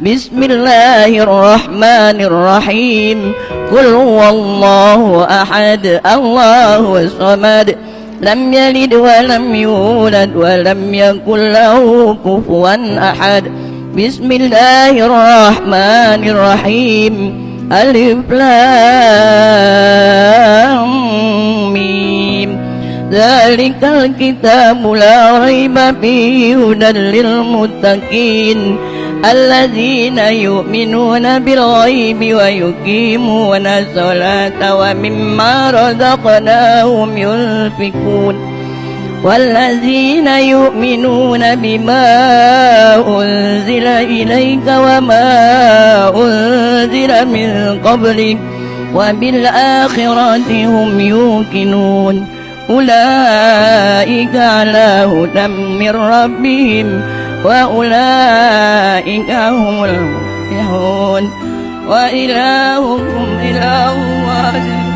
بسم الله الرحمن الرحيم قل هو الله أحد الله الصمد لم يلد ولم يولد ولم يكن له كفوا أحد بسم الله الرحمن الرحيم ألف لام ميم ذلك الكتاب لا ريب فيه هدى للمتقين الذين يؤمنون بالغيب ويقيمون الصلاة ومما رزقناهم ينفقون والذين يؤمنون بما أنزل إليك وما أنزل من قبلك وبالآخرة هم يوقنون أولئك على هدى من ربهم وأولئك هم المفلحون وإلهكم إله واحد